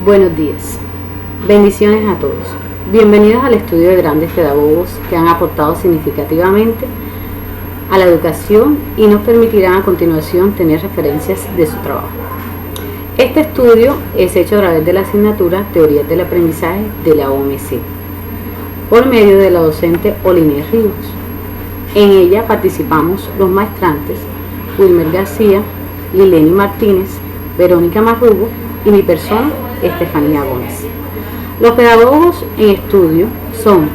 Buenos días, bendiciones a todos. Bienvenidos al estudio de grandes pedagogos que han aportado significativamente a la educación y nos permitirán a continuación tener referencias de su trabajo. Este estudio es hecho a través de la asignatura Teorías del Aprendizaje de la OMC, por medio de la docente Olinés Ríos. En ella participamos los maestrantes Wilmer García, Lileni Martínez, Verónica Marrugo y mi persona, Estefanía Gómez. Los pedagogos en estudio son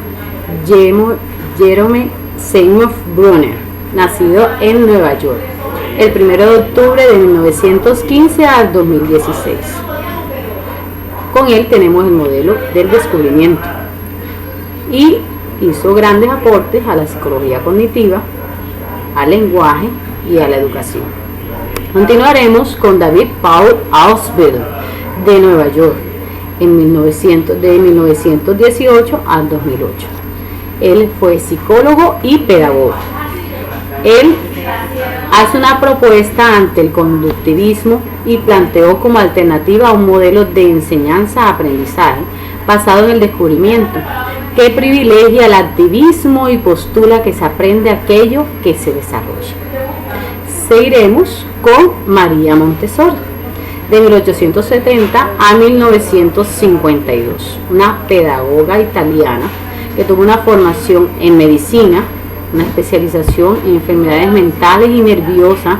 Jerome Seymour Brunner, nacido en Nueva York, el 1 de octubre de 1915 al 2016. Con él tenemos el modelo del descubrimiento y hizo grandes aportes a la psicología cognitiva, al lenguaje y a la educación. Continuaremos con David Paul Ausubel, de Nueva York, de 1918 al 2008. Él fue psicólogo y pedagogo. Él hace una propuesta ante el conductivismo y planteó como alternativa a un modelo de enseñanza-aprendizaje basado en el descubrimiento, que privilegia el activismo y postula que se aprende aquello que se desarrolla. Seguiremos con María Montessori, de 1870 a 1952, una pedagoga italiana que tuvo una formación en medicina, una especialización en enfermedades mentales y nerviosas,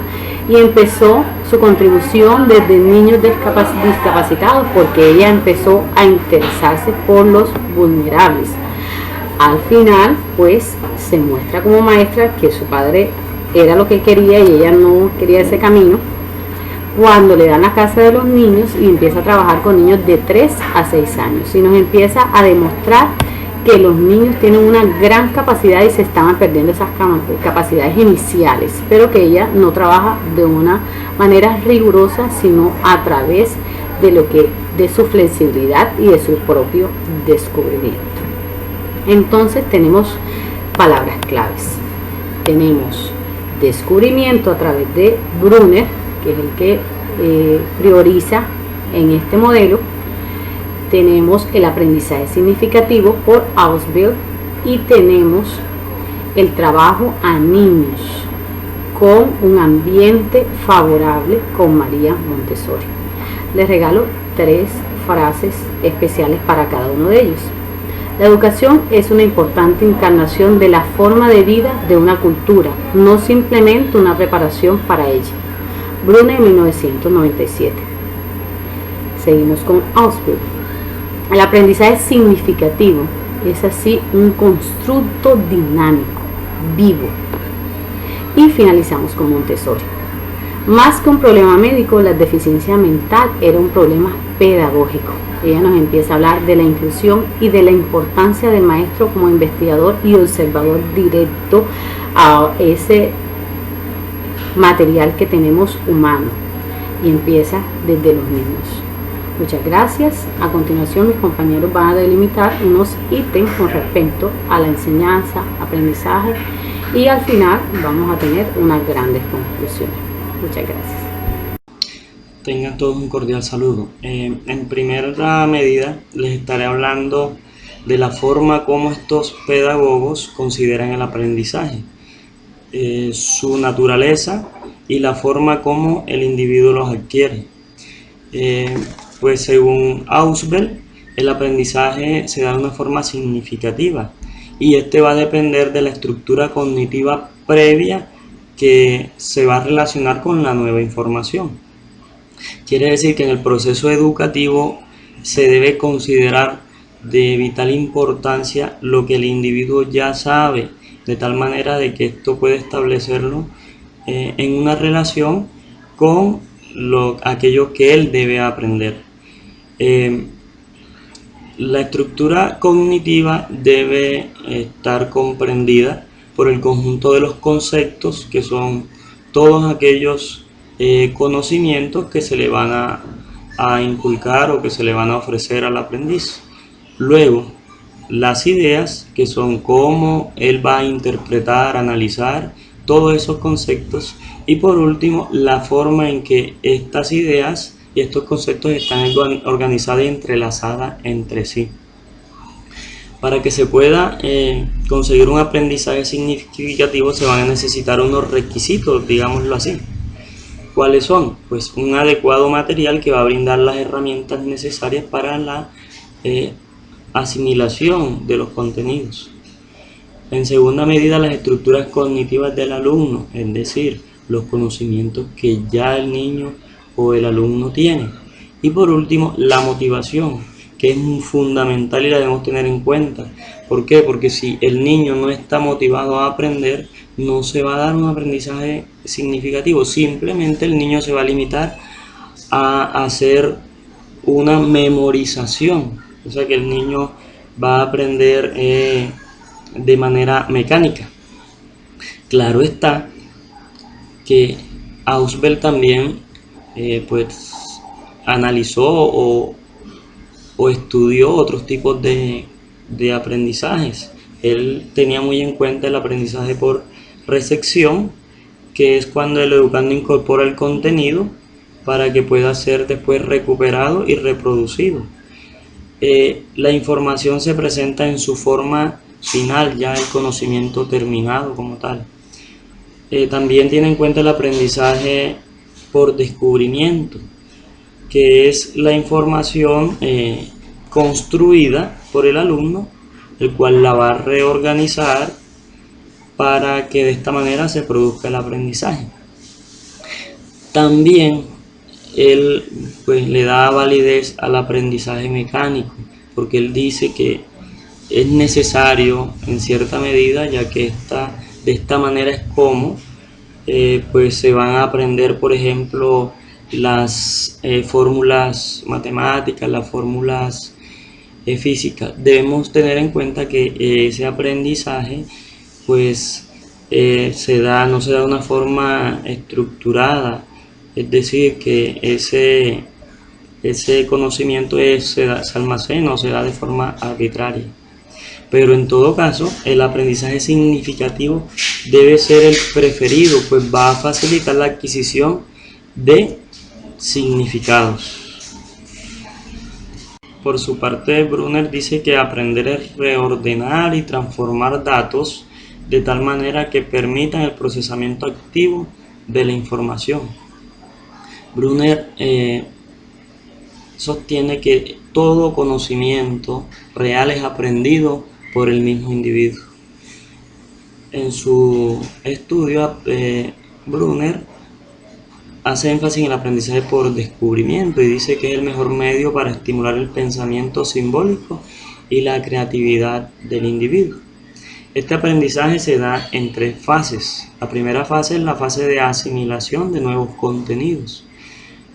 y empezó su contribución desde niños discapacitados, porque ella empezó a interesarse por los vulnerables. Al final, pues, se muestra como maestra que su padre era lo que quería y ella no quería ese camino, cuando le dan la casa de los niños y empieza a trabajar con niños de 3 a 6 años y nos empieza a demostrar que los niños tienen una gran capacidad y se estaban perdiendo esas capacidades iniciales, pero que ella no trabaja de una manera rigurosa, sino a través de su flexibilidad y de su propio descubrimiento. Entonces tenemos palabras claves. Tenemos descubrimiento a través de Brunner, que es el que prioriza en este modelo. Tenemos el aprendizaje significativo por Ausubel y tenemos el trabajo a niños con un ambiente favorable con María Montessori. Les regalo 3 frases especiales para cada uno de ellos. La educación es una importante encarnación de la forma de vida de una cultura, no simplemente una preparación para ella. Brunner, 1997. Seguimos con Ausubel. El aprendizaje significativo es así un constructo dinámico, vivo. Y finalizamos con Montessori. Más que un problema médico, la deficiencia mental era un problema pedagógico. Ella nos empieza a hablar de la inclusión y de la importancia del maestro como investigador y observador directo a ese material que tenemos humano, y empieza desde los niños. Muchas gracias. A continuación mis compañeros van a delimitar unos ítems con respecto a la enseñanza, aprendizaje, y al final vamos a tener unas grandes conclusiones. Muchas gracias. Tengan todos un cordial saludo. En primera medida les estaré hablando de la forma como estos pedagogos consideran el aprendizaje, su naturaleza y la forma como el individuo los adquiere. Pues según Ausubel, el aprendizaje se da de una forma significativa y este va a depender de la estructura cognitiva previa que se va a relacionar con la nueva información. Quiere decir que en el proceso educativo se debe considerar de vital importancia lo que el individuo ya sabe, de tal manera de que esto puede establecerlo en una relación con aquello que él debe aprender. La estructura cognitiva debe estar comprendida por el conjunto de los conceptos, que son todos aquellos conocimientos que se le van a inculcar o que se le van a ofrecer al aprendiz. Luego, las ideas, que son cómo él va a interpretar, analizar todos esos conceptos, y por último, la forma en que estas ideas y estos conceptos están organizados y entrelazados entre sí. Para que se pueda conseguir un aprendizaje significativo se van a necesitar unos requisitos, digámoslo así. ¿Cuáles son? Pues un adecuado material que va a brindar las herramientas necesarias para la asimilación de los contenidos. En segunda medida, las estructuras cognitivas del alumno, es decir, los conocimientos que ya el niño o el alumno tiene. Y por último, la motivación, que es fundamental y la debemos tener en cuenta. ¿Por qué? Porque si el niño no está motivado a aprender, no se va a dar un aprendizaje significativo. Simplemente el niño se va a limitar a hacer una memorización. O sea que el niño va a aprender de manera mecánica. Claro está que Ausubel también pues analizó o estudió otros tipos de aprendizajes. Él tenía muy en cuenta el aprendizaje por recepción, que es cuando el educando incorpora el contenido para que pueda ser después recuperado y reproducido. La información se presenta en su forma final, ya el conocimiento terminado como tal. También tiene en cuenta el aprendizaje por descubrimiento, que es la información construida por el alumno, el cual la va a reorganizar para que de esta manera se produzca el aprendizaje. También él pues le da validez al aprendizaje mecánico, porque él dice que es necesario en cierta medida, ya que de esta manera es como pues se van a aprender, por ejemplo, las fórmulas matemáticas, las fórmulas físicas. Debemos tener en cuenta que ese aprendizaje pues no se da de una forma estructurada, es decir, que ese conocimiento se almacena o se da de forma arbitraria. Pero en todo caso, el aprendizaje significativo debe ser el preferido, pues va a facilitar la adquisición de significados. Por su parte, Brunner dice que aprender es reordenar y transformar datos de tal manera que permitan el procesamiento activo de la información. Brunner sostiene que todo conocimiento real es aprendido por el mismo individuo. En su estudio, Brunner hace énfasis en el aprendizaje por descubrimiento y dice que es el mejor medio para estimular el pensamiento simbólico y la creatividad del individuo. Este aprendizaje se da en 3 fases. La primera fase es la fase de asimilación de nuevos contenidos.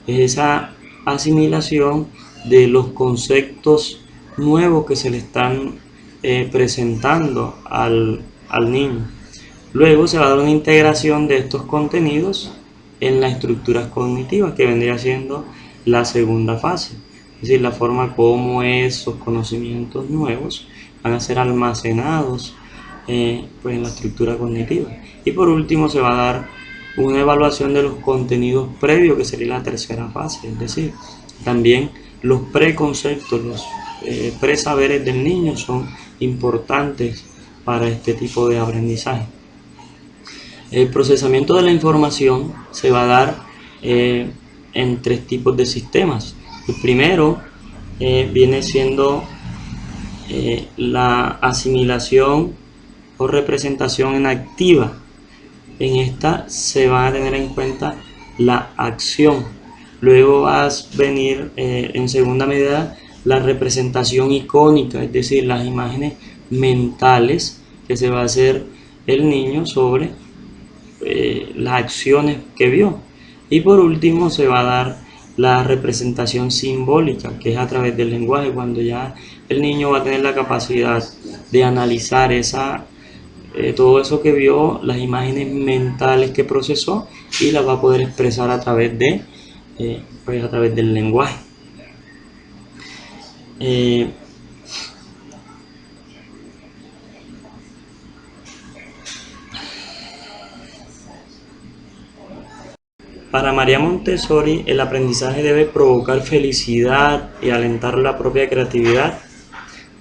Es esa asimilación de los conceptos nuevos que se le están presentando al niño. Luego se va a dar una integración de estos contenidos en las estructuras cognitivas, que vendría siendo la segunda fase, es decir, la forma como esos conocimientos nuevos van a ser almacenados pues en la estructura cognitiva. Y por último se va a dar una evaluación de los contenidos previos, que sería la tercera fase, es decir, también los preconceptos, los presaberes del niño son importantes para este tipo de aprendizaje. El procesamiento de la información se va a dar en 3 tipos de sistemas. El primero viene siendo la asimilación o representación en activa. En esta se va a tener en cuenta la acción. Luego va a venir en segunda medida la representación icónica, es decir, las imágenes mentales que se va a hacer el niño sobre las acciones que vio. Y por último se va a dar la representación simbólica, que es a través del lenguaje, cuando ya el niño va a tener la capacidad de analizar todo eso que vio, las imágenes mentales que procesó, y las va a poder expresar a través del lenguaje. Para María Montessori, el aprendizaje debe provocar felicidad y alentar la propia creatividad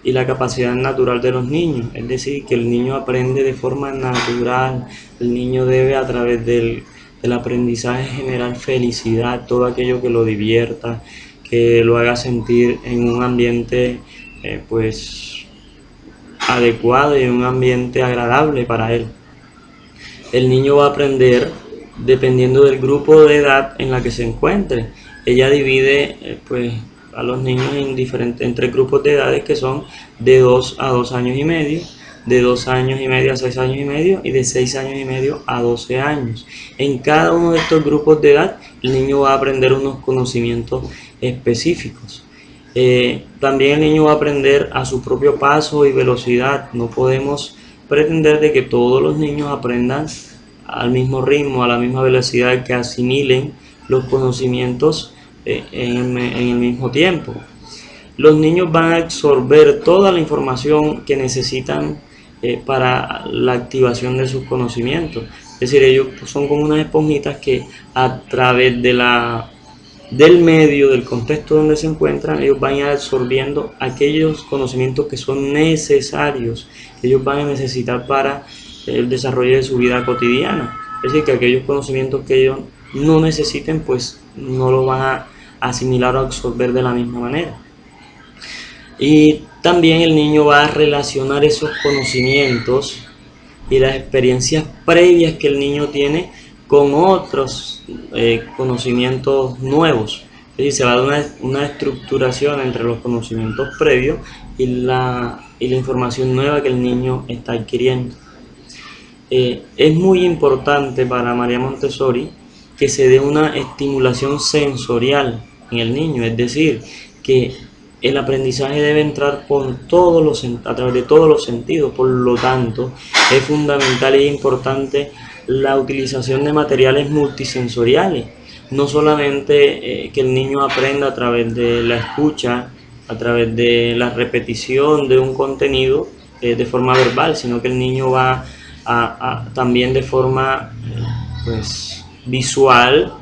y la capacidad natural de los niños, es decir, que el niño aprende de forma natural, el niño debe a través del aprendizaje generar felicidad, todo aquello que lo divierta, que lo haga sentir en un ambiente pues adecuado y en un ambiente agradable para él. El niño va a aprender dependiendo del grupo de edad en la que se encuentre. Ella divide pues a los niños en tres grupos de edades que son de 2 a 2 años y medio, de 2 años y medio a 6 años y medio y de 6 años y medio a 12 años. En cada uno de estos grupos de edad el niño va a aprender unos conocimientos específicos. También el niño va a aprender a su propio paso y velocidad. No podemos pretender de que todos los niños aprendan al mismo ritmo, a la misma velocidad, que asimilen los conocimientos en el mismo tiempo. Los niños van a absorber toda la información que necesitan para la activación de sus conocimientos. Es decir, ellos son como unas esponjitas que a través del medio, del contexto donde se encuentran, ellos van a ir absorbiendo aquellos conocimientos que son necesarios, que ellos van a necesitar para el desarrollo de su vida cotidiana. Es decir, que aquellos conocimientos que ellos no necesiten, pues no lo van a asimilar o absorber de la misma manera. Y también el niño va a relacionar esos conocimientos y las experiencias previas que el niño tiene con otros conocimientos nuevos. Es decir, se va a dar una estructuración entre los conocimientos previos y la información nueva que el niño está adquiriendo. Es muy importante para María Montessori que se dé una estimulación sensorial en el niño, es decir, que el aprendizaje debe entrar a través de todos los sentidos. Por lo tanto, es fundamental e importante la utilización de materiales multisensoriales. No solamente que el niño aprenda a través de la escucha, a través de la repetición de un contenido de forma verbal, sino que el niño va también de forma pues visual,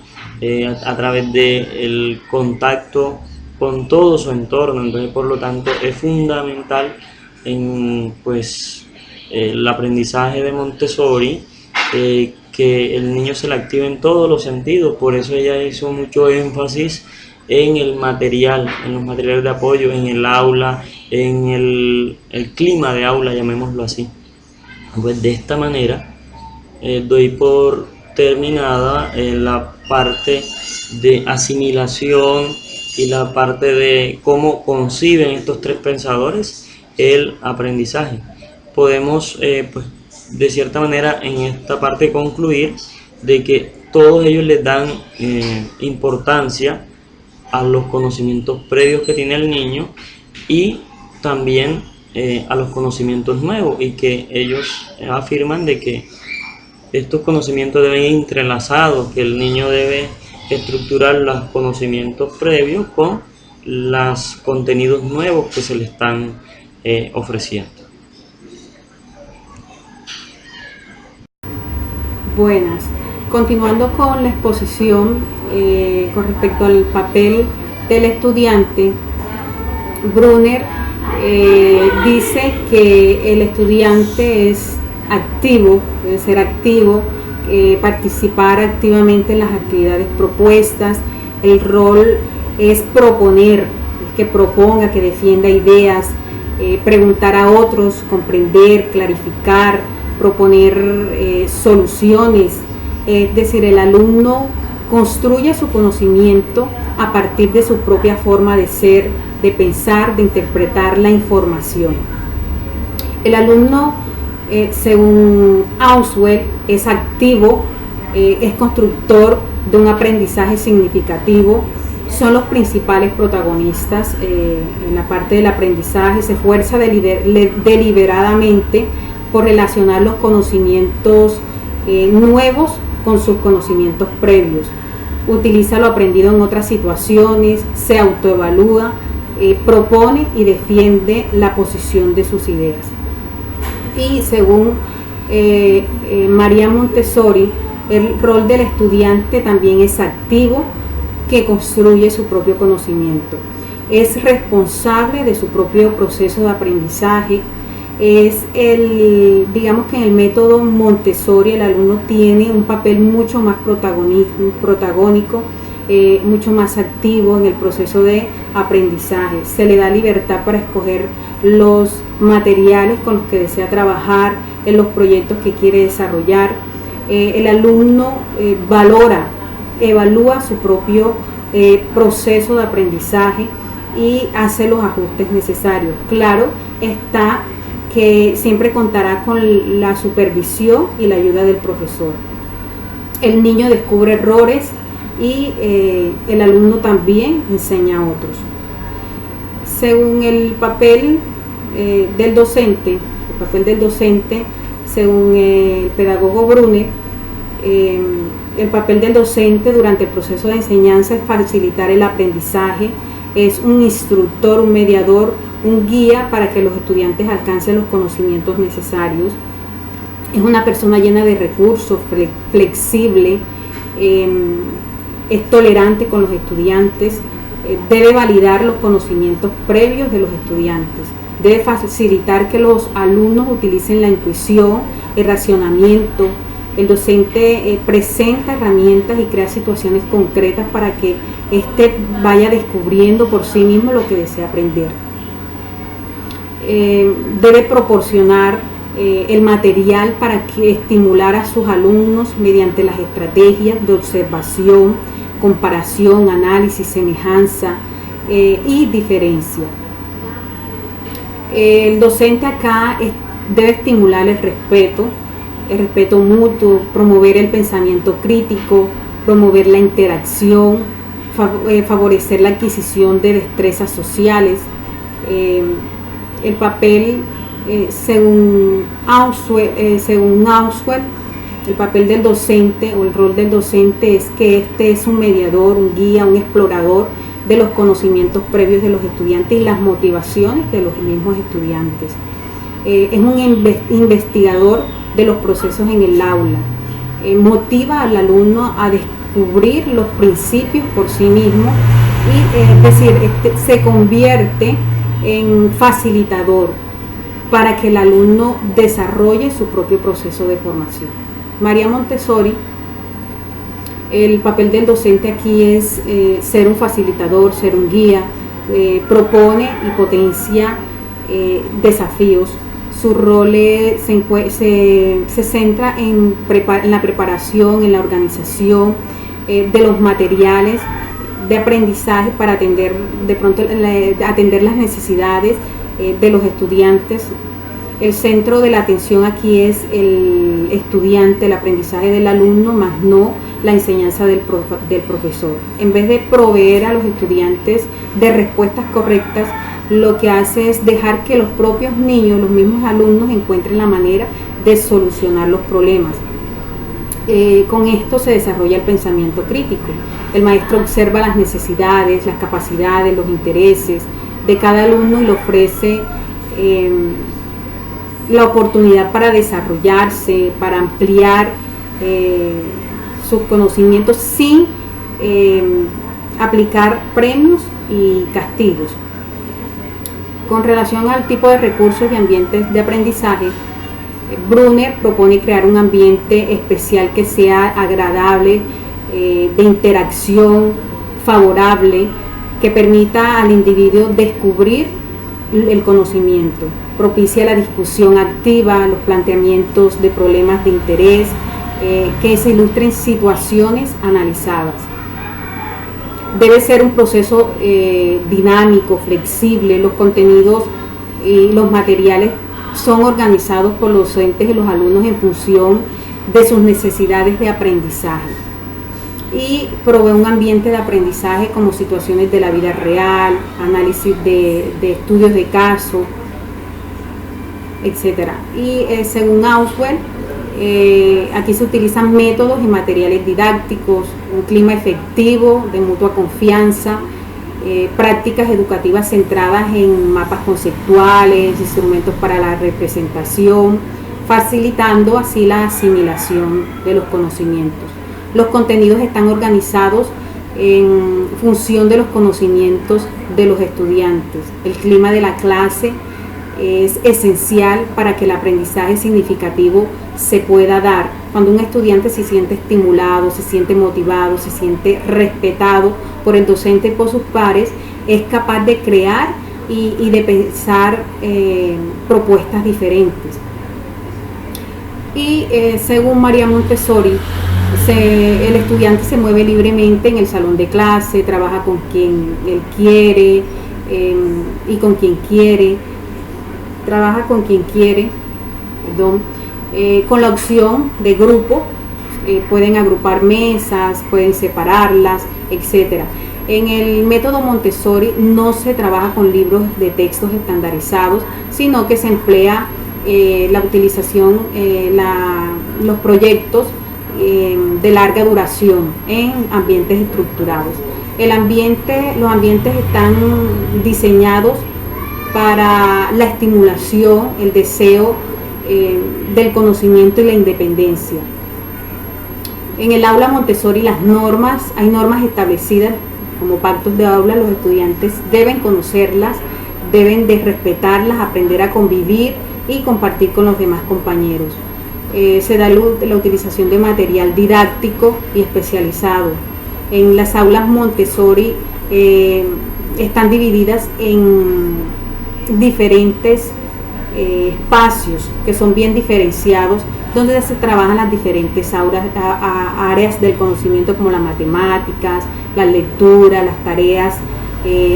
a través del contacto con todo su entorno. Entonces, por lo tanto, es fundamental en el aprendizaje de Montessori que el niño se le active en todos los sentidos. Por eso ella hizo mucho énfasis en el material, en los materiales de apoyo, en el aula, en el clima de aula, llamémoslo así. Pues de esta manera doy por terminada la parte de asimilación y la parte de cómo conciben estos tres pensadores el aprendizaje. Podemos de cierta manera en esta parte concluir de que todos ellos les dan importancia a los conocimientos previos que tiene el niño y también a los conocimientos nuevos, y que ellos afirman de que estos conocimientos deben ir entrelazados, que el niño debe estructurar los conocimientos previos con los contenidos nuevos que se le están ofreciendo. Buenas. Continuando con la exposición con respecto al papel del estudiante, Brunner dice que el estudiante es activo, debe ser activo, participar activamente en las actividades propuestas. El rol es proponer, que proponga, que defienda ideas, preguntar a otros, comprender, clarificar, proponer soluciones. Es decir, el alumno construye su conocimiento a partir de su propia forma de ser, de pensar, de interpretar la información. El alumno, según Auswell, es activo, es constructor de un aprendizaje significativo, son los principales protagonistas en la parte del aprendizaje, se esfuerza deliberadamente por relacionar los conocimientos nuevos con sus conocimientos previos, utiliza lo aprendido en otras situaciones, se autoevalúa, propone y defiende la posición de sus ideas. Y según María Montessori, El rol del estudiante también es activo, que construye su propio conocimiento. Es responsable de su propio proceso de aprendizaje. Digamos que en el método Montessori el alumno tiene un papel mucho más protagónico, mucho más activo en el proceso de aprendizaje. Se le da libertad para escoger los materiales con los que desea trabajar, en los proyectos que quiere desarrollar. El alumno evalúa su propio proceso de aprendizaje y hace los ajustes necesarios. Claro está que siempre contará con la supervisión y la ayuda del profesor. El niño descubre errores y el alumno también enseña a otros. Según el papel del docente, según el pedagogo Brunner, el papel del docente durante el proceso de enseñanza es facilitar el aprendizaje, es un instructor, un mediador, un guía para que los estudiantes alcancen los conocimientos necesarios. Es una persona llena de recursos, flexible, es tolerante con los estudiantes, debe validar los conocimientos previos de los estudiantes, debe facilitar que los alumnos utilicen la intuición, el racionamiento. El docente presenta herramientas y crea situaciones concretas para que éste vaya descubriendo por sí mismo lo que desea aprender. Debe proporcionar el material para estimular a sus alumnos mediante las estrategias de observación, comparación, análisis, semejanza y diferencia. El docente acá debe estimular el respeto mutuo, promover el pensamiento crítico, promover la interacción, favorecer la adquisición de destrezas sociales. El papel, según Auswell, el papel del docente o el rol del docente es que este es un mediador, un guía, un explorador de los conocimientos previos de los estudiantes y las motivaciones de los mismos estudiantes. Es un investigador de los procesos en el aula, motiva al alumno a descubrir los principios por sí mismo y es decir, se convierte en facilitador para que el alumno desarrolle su propio proceso de formación. María Montessori, el papel del docente aquí es ser un facilitador, ser un guía, propone y potencia desafíos. Su rol se centra en la preparación, en la organización de los materiales de aprendizaje para atender las necesidades de los estudiantes. El centro de la atención aquí es el estudiante, el aprendizaje del alumno, más no la enseñanza del profesor. En vez de proveer a los estudiantes de respuestas correctas, lo que hace es dejar que los propios niños, los mismos alumnos, encuentren la manera de solucionar los problemas. Con esto se desarrolla el pensamiento crítico. El maestro observa las necesidades, las capacidades, los intereses de cada alumno y le ofrece la oportunidad para desarrollarse, para ampliar sus conocimientos sin aplicar premios y castigos. Con relación al tipo de recursos y ambientes de aprendizaje, Brunner propone crear un ambiente especial que sea agradable, de interacción, favorable, que permita al individuo descubrir el conocimiento, propicia la discusión activa, los planteamientos de problemas de interés, que se ilustren situaciones analizadas. Debe ser un proceso dinámico, flexible. Los contenidos y los materiales son organizados por los docentes y los alumnos en función de sus necesidades de aprendizaje. Y provee un ambiente de aprendizaje como situaciones de la vida real, análisis de estudios de caso, etc. Y según Auswell, aquí se utilizan métodos y materiales didácticos, un clima efectivo de mutua confianza, prácticas educativas centradas en mapas conceptuales, instrumentos para la representación, facilitando así la asimilación de los conocimientos. Los contenidos están organizados en función de los conocimientos de los estudiantes. El clima de la clase es esencial para que el aprendizaje significativo se pueda dar. Cuando un estudiante se siente estimulado, se siente motivado, se siente respetado por el docente y por sus pares, es capaz de crear y de pensar propuestas diferentes. Y según María Montessori, el estudiante se mueve libremente en el salón de clase, trabaja con quien él quiere y con quien quiere, con la opción de grupo, pueden agrupar mesas, pueden separarlas, etc. En el método Montessori no se trabaja con libros de textos estandarizados, sino que se emplea la utilización, los proyectos de larga duración en ambientes estructurados. Los ambientes están diseñados para la estimulación, el deseo del conocimiento y la independencia. En el aula Montessori hay normas establecidas como pactos de aula. Los estudiantes deben conocerlas, deben de respetarlas, aprender a convivir y compartir con los demás compañeros. Se da la utilización de material didáctico y especializado. En las aulas Montessori están divididas en diferentes espacios que son bien diferenciados, donde se trabajan las diferentes áreas del conocimiento, como las matemáticas, la lectura, las tareas,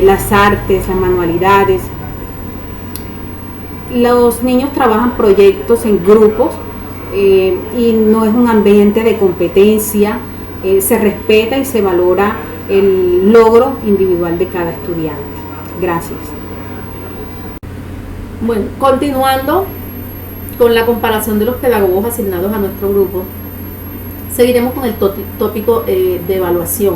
las artes, las manualidades. Los niños trabajan proyectos en grupos y no es un ambiente de competencia. Se respeta y se valora el logro individual de cada estudiante. Gracias. Bueno, continuando con la comparación de los pedagogos asignados a nuestro grupo, seguiremos con el tópico de evaluación.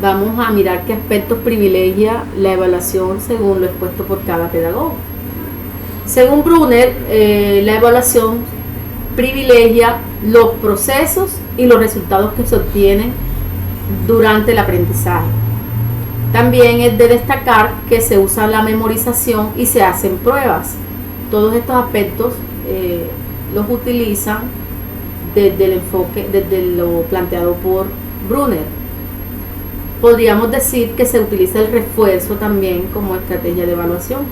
Vamos a mirar qué aspectos privilegia la evaluación según lo expuesto por cada pedagogo. Según Brunner, la evaluación privilegia los procesos y los resultados que se obtienen durante el aprendizaje. También es de destacar que se usa la memorización y se hacen pruebas. Todos estos aspectos los utilizan desde el enfoque, desde lo planteado por Brunner. Podríamos decir que se utiliza el refuerzo también como estrategia de evaluación.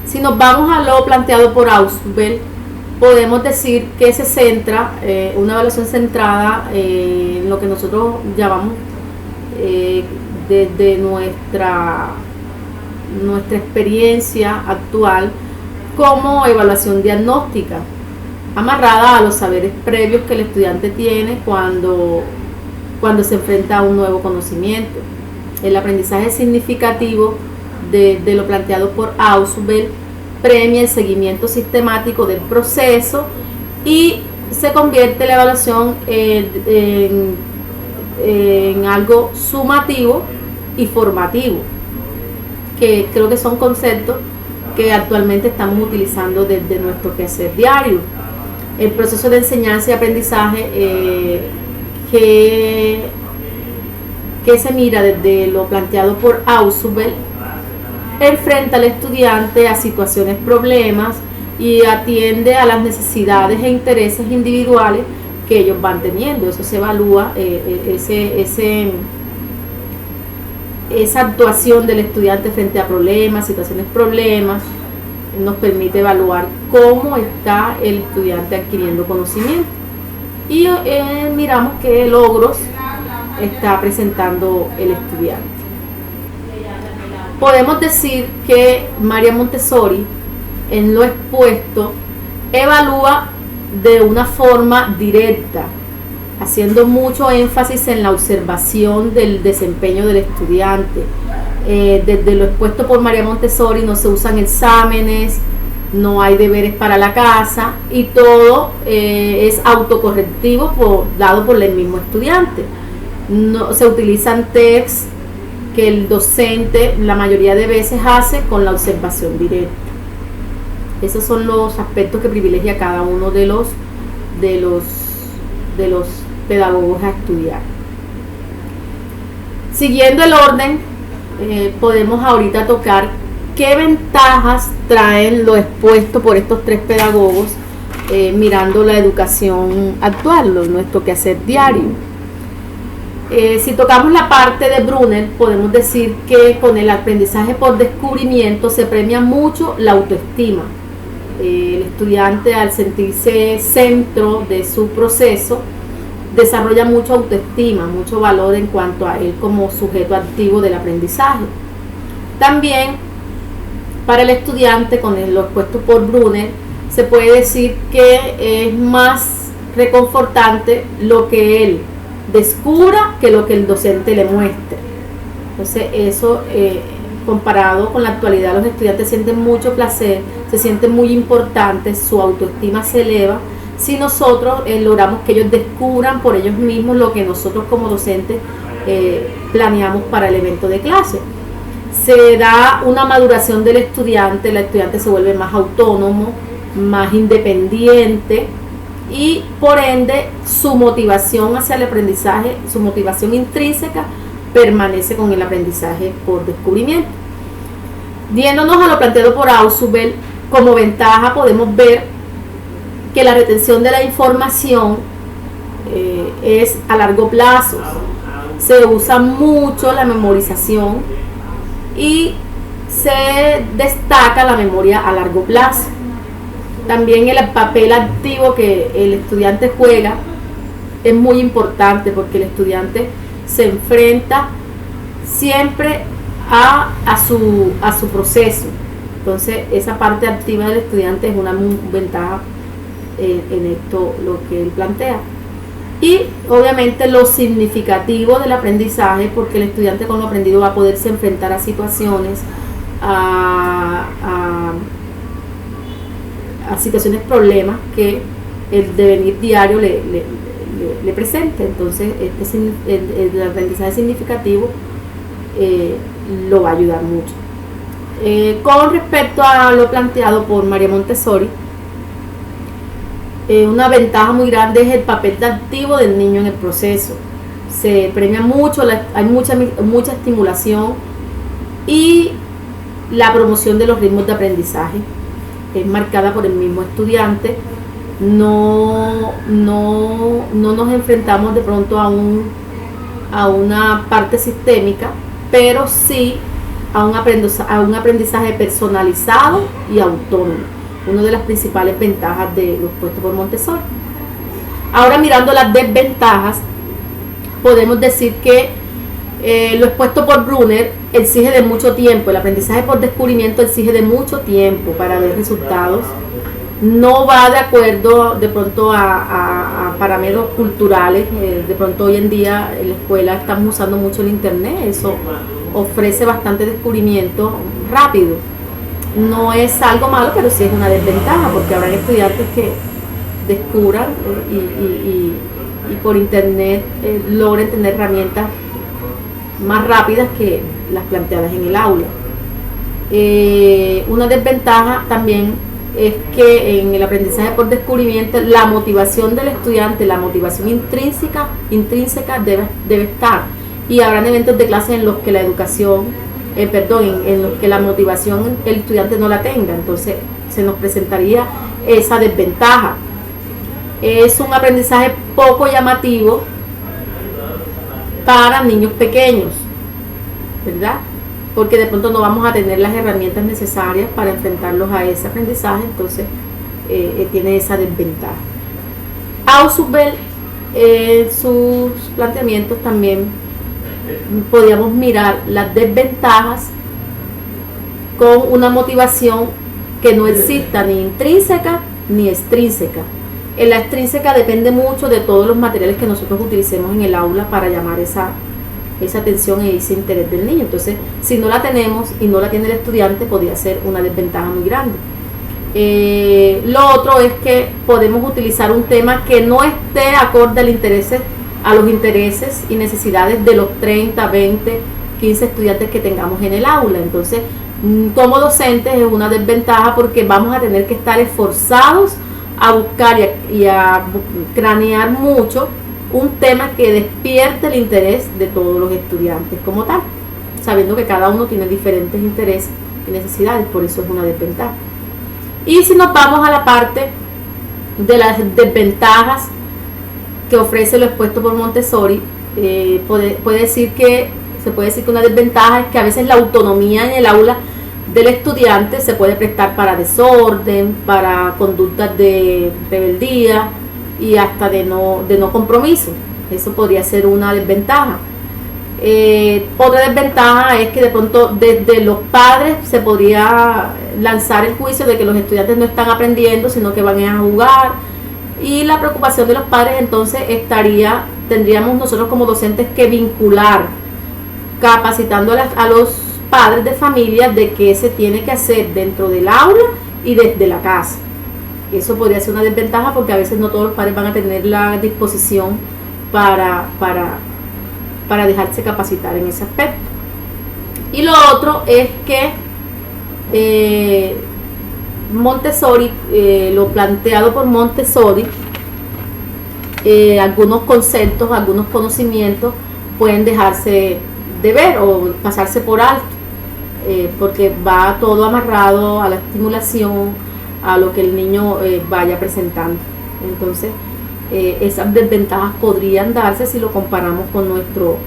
Si nos vamos a lo planteado por Ausubel, podemos decir que se centra, una evaluación centrada en lo que nosotros llamamos desde nuestra experiencia actual como evaluación diagnóstica, amarrada a los saberes previos que el estudiante tiene cuando se enfrenta a un nuevo conocimiento. El aprendizaje significativo de lo planteado por Ausubel premia el seguimiento sistemático del proceso y se convierte la evaluación en algo sumativo y formativo, que creo que son conceptos que actualmente estamos utilizando desde nuestro quehacer diario. El proceso de enseñanza y aprendizaje que se mira desde lo planteado por Ausubel enfrenta al estudiante a situaciones, problemas y atiende a las necesidades e intereses individuales que ellos van teniendo. Eso se evalúa, esa actuación del estudiante frente a problemas, problemas, nos permite evaluar cómo está el estudiante adquiriendo conocimiento y miramos qué logros está presentando el estudiante. Podemos decir que María Montessori, en lo expuesto, evalúa de una forma directa, haciendo mucho énfasis en la observación del desempeño del estudiante. Desde lo expuesto por María Montessori no se usan exámenes, no hay deberes para la casa y todo es autocorrectivo dado por el mismo estudiante. No se utilizan tests que el docente la mayoría de veces hace con la observación directa. Esos son los aspectos que privilegia cada uno de los pedagogos a estudiar. Siguiendo el orden, podemos ahorita tocar qué ventajas traen lo expuesto por estos tres pedagogos mirando la educación actual, nuestro quehacer diario. Si tocamos la parte de Brunner, podemos decir que con el aprendizaje por descubrimiento se premia mucho la autoestima. El estudiante, al sentirse centro de su proceso, desarrolla mucha autoestima, mucho valor en cuanto a él como sujeto activo del aprendizaje. También para el estudiante, con lo expuesto por Brunner, se puede decir que es más reconfortante lo que él descubra que lo que el docente le muestre. Entonces eso, comparado con la actualidad, los estudiantes sienten mucho placer, se sienten muy importantes, su autoestima se eleva si nosotros logramos que ellos descubran por ellos mismos lo que nosotros como docentes planeamos para el evento de clase. Se da una maduración del estudiante, el estudiante se vuelve más autónomo, más independiente, y por ende su motivación hacia el aprendizaje, su motivación intrínseca, permanece con el aprendizaje por descubrimiento. Yéndonos a lo planteado por Ausubel, como ventaja podemos ver que la retención de la información es a largo plazo. Se usa mucho la memorización y se destaca la memoria a largo plazo. También el papel activo que el estudiante juega es muy importante, porque el estudiante se enfrenta siempre a su proceso. Entonces esa parte activa del estudiante es una ventaja en esto, lo que él plantea. Y obviamente lo significativo del aprendizaje, porque el estudiante con lo aprendido va a poderse enfrentar a situaciones, a situaciones, problemas que el devenir diario le presenta. Entonces el aprendizaje significativo lo va a ayudar mucho. Con respecto a lo planteado por María Montessori, una ventaja muy grande es el papel activo del niño en el proceso. Se premia mucho, hay mucha estimulación y la promoción de los ritmos de aprendizaje es marcada por el mismo estudiante. No nos enfrentamos de pronto a una parte sistémica, pero sí a un aprendizaje personalizado y autónomo. Una de las principales ventajas de lo expuesto por Montessori. Ahora, mirando las desventajas, podemos decir que lo expuesto por Brunner exige de mucho tiempo. El aprendizaje por descubrimiento exige de mucho tiempo para ver resultados. No va de acuerdo de pronto a parámetros culturales. De pronto hoy en día en la escuela estamos usando mucho el internet. Eso ofrece bastante descubrimiento rápido. No es algo malo, pero sí es una desventaja, porque habrá estudiantes que descubran y por internet logren tener herramientas más rápidas que las planteadas en el aula. Una desventaja también es que en el aprendizaje por descubrimiento la motivación del estudiante, la motivación intrínseca debe estar, y habrán eventos de clase en los que la educación en los que la motivación el estudiante no la tenga. Entonces se nos presentaría esa desventaja. Es un aprendizaje poco llamativo para niños pequeños, ¿verdad? Porque de pronto no vamos a tener las herramientas necesarias para enfrentarlos a ese aprendizaje. Entonces tiene esa desventaja. Ausubel, sus planteamientos también podríamos mirar las desventajas con una motivación que no exista ni intrínseca ni extrínseca. En la extrínseca depende mucho de todos los materiales que nosotros utilicemos en el aula para llamar esa atención y ese interés del niño. Entonces, si no la tenemos y no la tiene el estudiante, podría ser una desventaja muy grande. Lo otro es que podemos utilizar un tema que no esté acorde a los intereses y necesidades de los 30, 20 15 estudiantes que tengamos en el aula. Entonces, como docentes es una desventaja porque vamos a tener que estar esforzados a buscar y a cranear mucho un tema que despierte el interés de todos los estudiantes como tal, sabiendo que cada uno tiene diferentes intereses y necesidades, por eso es una desventaja. Y si nos vamos a la parte de las desventajas que ofrece lo expuesto por Montessori, se puede decir que una desventaja es que a veces la autonomía en el aula del estudiante se puede prestar para desorden, para conductas de rebeldía y hasta de no compromiso. Eso podría ser una desventaja. Otra desventaja es que de pronto desde los padres se podría lanzar el juicio de que los estudiantes no están aprendiendo, sino que van a jugar, y la preocupación de los padres entonces tendríamos nosotros como docentes que vincular, capacitando a los padres de familia de qué se tiene que hacer dentro del aula y desde la casa. Eso podría ser una desventaja porque a veces no todos los padres van a tener la disposición para dejarse capacitar en ese aspecto. Y lo otro es que Montessori, lo planteado por Montessori, algunos conceptos, algunos conocimientos pueden dejarse de ver o pasarse por alto, porque va todo amarrado a la estimulación, a lo que el niño vaya presentando. Entonces, esas desventajas podrían darse si lo comparamos con nuestro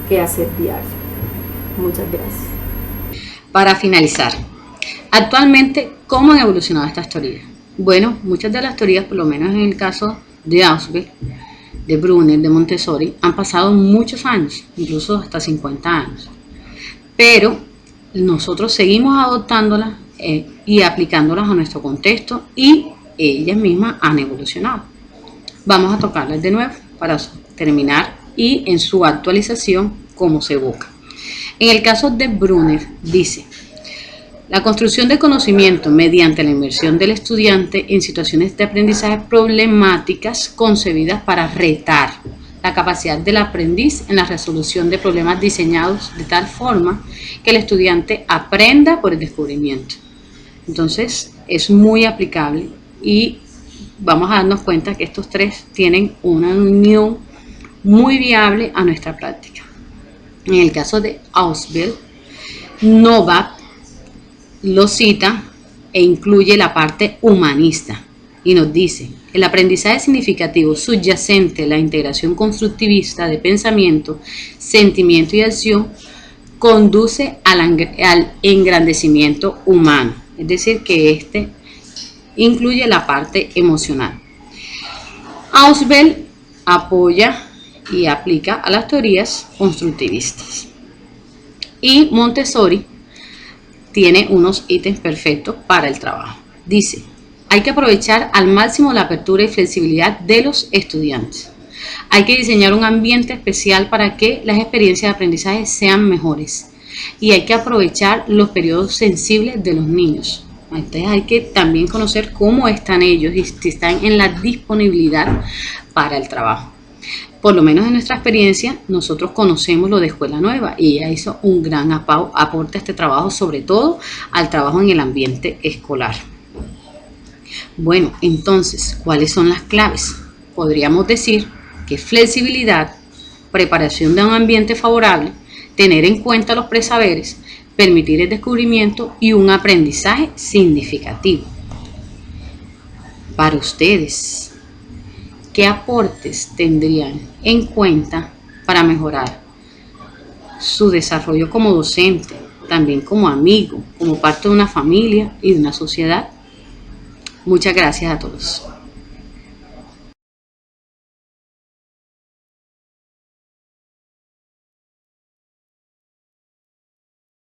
quehacer diario. Muchas gracias. Para finalizar, actualmente, ¿cómo han evolucionado estas teorías? Bueno, muchas de las teorías, por lo menos en el caso de Ausubel, de Brunner, de Montessori, han pasado muchos años, incluso hasta 50 años. Pero nosotros seguimos adoptándolas y aplicándolas a nuestro contexto, y ellas mismas han evolucionado. Vamos a tocarlas de nuevo para terminar y en su actualización cómo se evoca. En el caso de Brunner dice: la construcción de conocimiento mediante la inmersión del estudiante en situaciones de aprendizaje problemáticas concebidas para retar la capacidad del aprendiz en la resolución de problemas diseñados de tal forma que el estudiante aprenda por el descubrimiento. Entonces, es muy aplicable y vamos a darnos cuenta que estos tres tienen una unión muy viable a nuestra práctica. En el caso de Ausubel, Novak lo cita e incluye la parte humanista y nos dice: el aprendizaje significativo subyacente a la integración constructivista de pensamiento, sentimiento y acción conduce al engrandecimiento humano, es decir, que este incluye la parte emocional. Ausubel apoya y aplica a las teorías constructivistas, y Montessori tiene unos ítems perfectos para el trabajo. Dice: hay que aprovechar al máximo la apertura y flexibilidad de los estudiantes. Hay que diseñar un ambiente especial para que las experiencias de aprendizaje sean mejores. Y hay que aprovechar los periodos sensibles de los niños. Entonces hay que también conocer cómo están ellos y si están en la disponibilidad para el trabajo. Por lo menos en nuestra experiencia, nosotros conocemos lo de Escuela Nueva y ella hizo un gran aporte a este trabajo, sobre todo al trabajo en el ambiente escolar. Bueno, entonces, ¿cuáles son las claves? Podríamos decir que flexibilidad, preparación de un ambiente favorable, tener en cuenta los presaberes, permitir el descubrimiento y un aprendizaje significativo. Para ustedes, ¿qué aportes tendrían en cuenta para mejorar su desarrollo como docente, también como amigo, como parte de una familia y de una sociedad? Muchas gracias a todos.